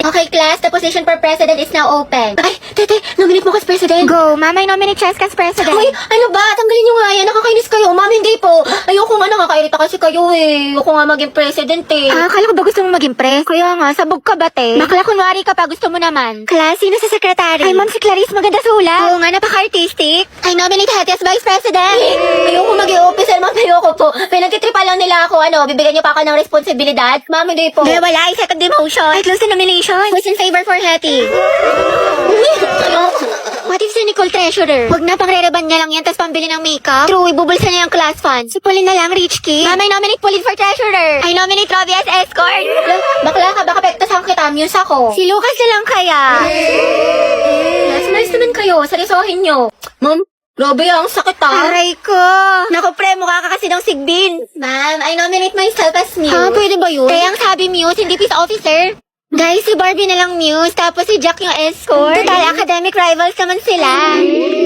Okay, class, the position for president is now open. Ay, tete, nominate mo ka as president. Go, mama, I nominate Cheska as president. Uy, ano ba? Tanggalin nyo nga yan. Nakakainis kayo. Ma'am, hindi po. Ayoko nga, nakakairita kasi kayo eh. Ayoko nga maging president eh. Ah, akala ko ba gusto mo maging pres? Kaya nga, sabog ka ba te? Bakla kunwari ka pa, gusto mo naman. Class, sino sa secretary? Ay, ma'am, si Clarice, maganda sulat. Oo nga, napaka-artistic. I nominate Hattie as vice president. Ayoko maging officer, ma'am. Ayoko po. Pinagtitripa lang nila ako, bibigyan niyo pa ako ng responsibilidad. Ma'am, hindi po. Hindi, wala. I second demotion. I close the nomination. Who's in favor for Hattie? What if si Nicole treasurer? Huwag na, pang-re-reban niya lang yan, tapos pambili ng makeup. True, ibubulsa niya yung class fund. Si Pauline na lang, rich kid. Mama, I nominate Pauline for treasurer. I nominate Robbie as escort. Bakla ka, baka pektasan kita, muse ako. Si Lucas na lang kaya. Yes, nice naman kayo, seryosohin nyo. Ma'am, grabe ang sakit ah. Aray ko. Naku pre, mukha ka kasi ng sigbin. Ma'am, I nominate myself as muse. Ha, pwede ba yun? Kaya ang sabi muse, hindi peace officer. Guys, si Barbie na lang muse, tapos si Jack yung escort. Total, academic rivals naman sila.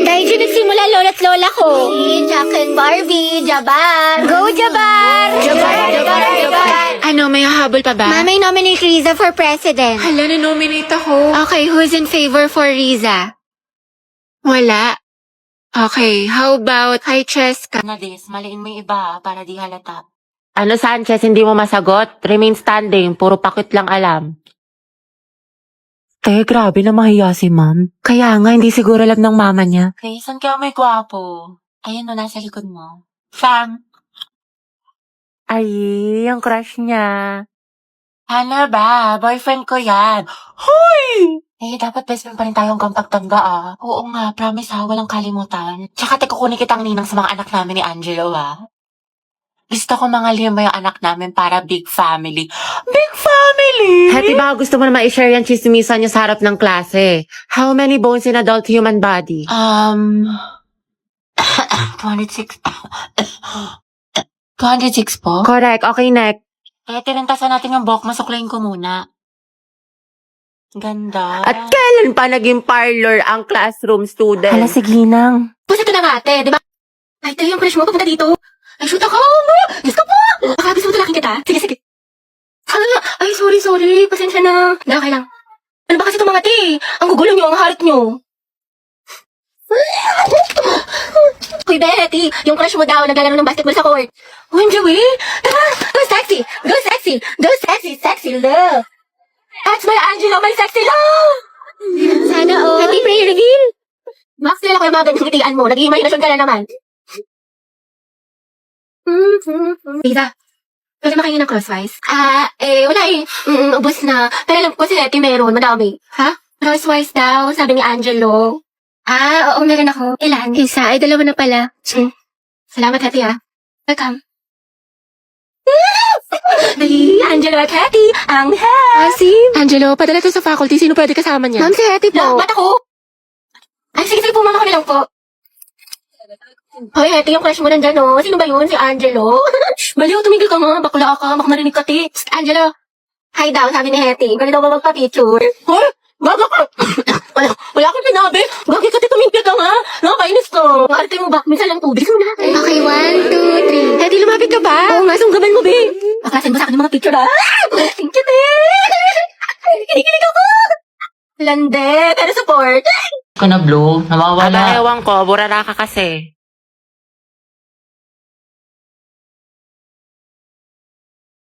Dahil dyan nagsimula lola't lola ko. Si Jack and Barbie, Jabar. Go, Jabar! Jabar, Jabar, Jabar! Ano, may hahabol pa ba? Mama, I nominate Riza for president. Hala, na-nominate ako. Okay, who's in favor for Riza? Wala. Okay, how about kay Cheska? Nadis, maliin mo yung iba para di halata. Ano Sanchez, hindi mo masagot? Remain standing, puro pakit lang alam. Grabe na mahiya si ma'am. Kaya nga, hindi siguro alam ng mama niya. Okay, saan kaya may gwapo? Ayun o, nasa likod mo. Fang! Ay, yung crush niya. Ano ba? Boyfriend ko yan. Hoy! Dapat best friend pa rin tayo hanggang pagtanda ah. Oo nga, promise ha, walang kalimutan. Tsaka kukunin kitang ninang sa mga anak namin ni Angelo ah. Gusto ko mga lima yung anak namin para big family. Big family? Hati ba gusto mo na ma-share yung chismisan niyo sa harap ng klase? How many bones in adult human body? 26. 206 po? Correct. Okay, next. Tinentasan natin yung buhok. Masuklayin ko muna. Ganda. At kailan pa naging parlor ang classroom student? Hala, sige nang. Basta ito na nga ate, di ba? Ay, tayo yung crush mo, papunta dito. Ay, shoot ako! Diyos ko po! Baka gusto mo talaking kita? Sige, sige. Ay, sorry. Pasensya na. Hindi, okay lang. Ano ba kasi itong mga te? Ang gugulo nyo, ang harit nyo. Hoy, Betty, yung crush mo daw naglalaro ng basketball sa court. Oh, Joey, tara, go sexy, go sexy, go sexy, sexy love. That's my Angelo, my sexy love. Sana all. Happy prayer reveal. Max, nila ko yung mga ganyang ngitian mo. Nag-iimaginasyon ka na naman. Riza, pwede makain ng crosswise? Wala eh. Ubus na. Pero alam ko si Hetty meron, madami. Ha? Crosswise daw, sabi ni Angelo. Oo, meron ako. Ilan? Isa, ay dalawa na pala. Salamat, Hetty Welcome. Ay, Angelo at Hetty, ang Sim, Angelo, padala to sa faculty. Sino pwede kasama niya? Ma'am, si Hetty po. Ba't ako? Ay, sige po, mama ko na lang po. Hoy, Hetty, yung crush mo nandyan, no? Sino ba yun? Si Angelo? Baliw, tumigil ka nga. Bakla ka. Baka marinig ka, ti. Angelo. Hi daw, sabi ni Hetty. Pwede daw ba magpa-picture? Hoy, bago ka. wala kang sinabi. Gagi ka, ti, tumigil ka nga. Nakakainis to. Arte mo ba? Minsan lang tubig mo na. Okay, 1, 2, 3. Hetty, lumapit ka ba? Oo nga, sunggaban mo, be. Pakasin mo sa akin yung mga picture, Thank you, te. Kinikilig ako. Lande, pero support. Ko na blue, nawawala. Ewan ko, burara ka kasi.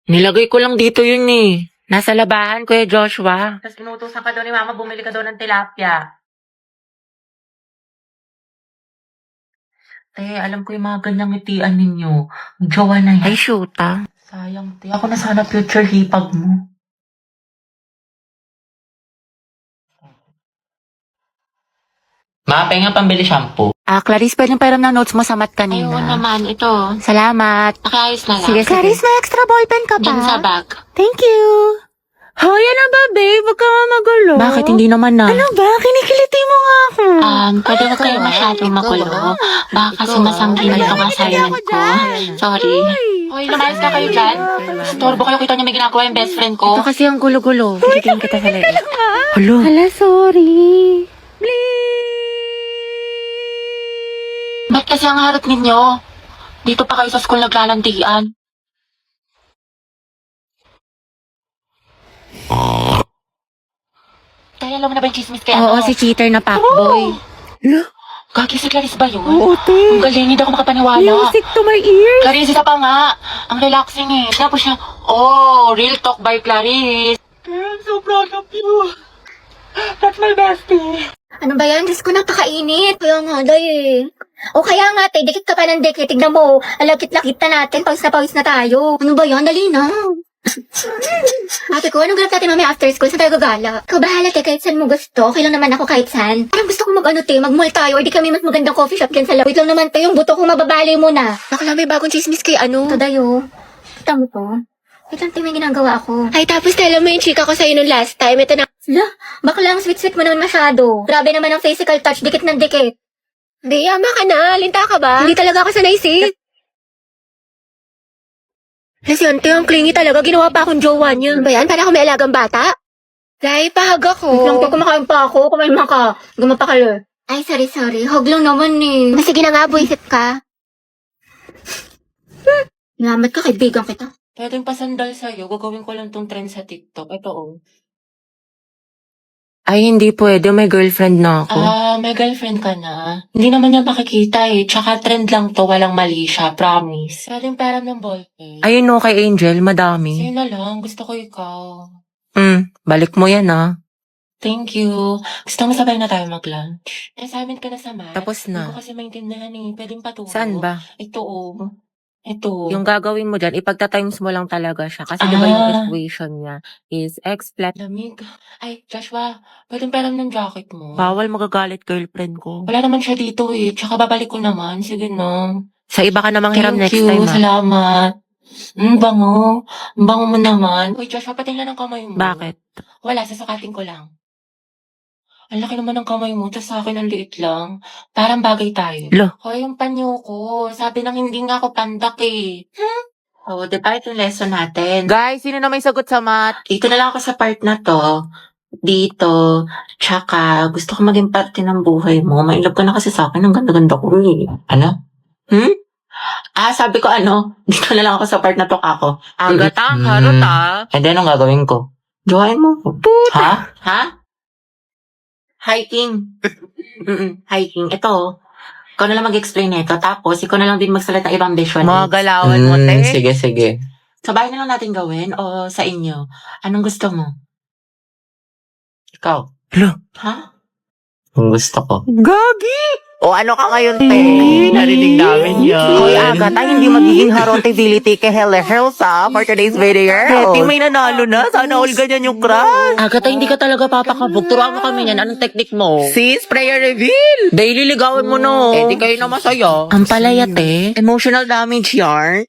Nilagay ko lang dito yun eh. Nasa labahan, Kuya Joshua. Tapos inutusan ka daw ni Mama, bumili ka daw ng tilapia. Alam ko yung mga ganyang ngitian ninyo. Jowa na yan. Ay, shoot Sayang, Ako na sana future hipag mo. Ma, penga pambili shampoo. Clarice, pwedeng pairam ng notes mo sa mat kanina. Ayun naman, ito. Salamat. Nakiayos na lang. Sige, Clarice, may extra ballpen ka ba? Diyan sa bag. Thank you. Hoy, ano ba, babe? Huwag ka nga magulo. Bakit hindi naman na? Ano ba? Kinikiliti mo nga ako. Pwede ba kayo masyadong magulo? Baka kasi masanggin itong assignment ko. Sorry. Hoy, lumayas ka kayo dyan. Storbo kayo, kita niyo may ginagawa yung best friend ko. Ito kasi ang gulo-gulo. Titigin kita sa leeg. Hulo. Hala, sorry. Ba't kasi ang harap ninyo? Dito pa kayo sa school naglalandian. Ay, alam mo na ba yung chismis kaya Oo, si cheater na fuckboy. Gagi si Clarice ba yun? Oo, te. Ang galing, hindi ako makapaniwala. Music to my ears. Clarice, isa pa nga. Ang relaxing eh. Tapos siya, real talk by Clarice. I'm so proud of you. That's my bestie. Ano ba yan? Diyos ko, napakainit. Kaya nga, day. O kaya nga, te, dikit ka pa ng dikit. Tignan mo, alagkit-lakit na natin. Pawis na tayo. Ano ba yan? Dali na. Ate ko, anong ganap natin mamaya after school? Saan tayo gagala? Ikaw bahala, te, kahit saan mo gusto. Okay lang naman ako kahit saan. Parang gusto ko mag-mall tayo or di kami mas magandang coffee shop dyan sa loob. Wait lang naman, te, yung buto ko mababali mo na. Bakla, may bagong chismis kay ano. Ito, dayo. Kita mo to? Wait lang, te, may ginagawa ako. Ay, tapos tala mo yung chika ko sa'yo nung last time. Ito na. Lah, bakla ang sweet-sweet mo naman masyado. Grabe naman ang physical touch, dikit ng dikit. Hindi, ama ka na. Linta ka ba? Hindi talaga ako sanay, sis. Lesyente, ang clingy talaga. Ginawa pa akong jowa niya. Ano ba yan? Para ako may alagang bata? Dahil pahag ako. Wait lang, te, kumakain pa ako. Kumain ka. Gumapakalo. Ay, sorry. Hog lang naman eh. Sige na nga, buisit ka. Salamat ka, kaibigan kita. Pwedeng pasandal sa'yo. Gagawin ko lang tong trend sa TikTok. Ito Ay, hindi pwede. May girlfriend na ako. May girlfriend ka na. Hindi naman niya makikita eh. Tsaka trend lang to. Walang mali siya. Promise. Pwedeng pera ng ballpen. Ayun no, kay Angel. Madami. Sa'yo na lang. Gusto ko ikaw. Balik mo yan ah. Thank you. Gusto mo sabay na tayo mag-lunch? Assignment ka na sa math. Tapos na. Hindi ko kasi maintindihan eh. Pwedeng paturo. Saan ba? Ito. Yung gagawin mo dyan, ipagta-times mo lang talaga siya. Kasi diba yung equation niya is x plus... Lamig. Ay, Joshua. Pwedeng pera ng jacket mo. Bawal magagalit girlfriend ko. Wala naman siya dito eh. Tsaka babalik ko naman. Sige no. Sa iba ka namang hiram next Thank you. time ah. Salamat. Bango. Ang bango mo naman. Uy, Joshua, patingnan ng kamay mo. Bakit? Wala, sasukatin ko lang. Ang laki naman ng kamay mo, tapos sa akin ang liit lang. Parang bagay tayo. Lo. Hoy, yung panyo ko. Sabi nang hindi nga ako pandak eh. Diba ito yung lesson natin? Guys, sino na may sagot sa math? Dito na lang ako sa part na to. Dito. Tsaka, gusto ko maging parte ng buhay mo. Mailap ka na kasi sa akin. Ang ganda-ganda ko eh. Ano? Sabi ko dito na lang ako sa part na to kako. Agata, harot ah. And then, anong gagawin ko? Jowain mo. Ha? Hiking. Hiking. Ito. Ikaw na lang mag-explain nito. Tapos, ikaw na lang din magsalat ng ibang visual. Mga galawan mo, te. Sige. Sa bahay na lang natin gawin o sa inyo? Anong gusto mo? Ikaw. Lo. Ha? Ang gusto ko. Gagi! O ano ka ngayon, te? Narinig namin yan. Hoy, Agata, hindi magiging harotability kay Helsa for today's video. Hetty, may nanalo na. Sana all ganyan yung crush. Agata, hindi ka talaga papakabog. Turuan mo kami yan. Anong technique mo? Sis, prayer reveal. Daily ligawan mo no. Eh, di kayo na masaya. Ang palaya, te. Emotional damage yarn.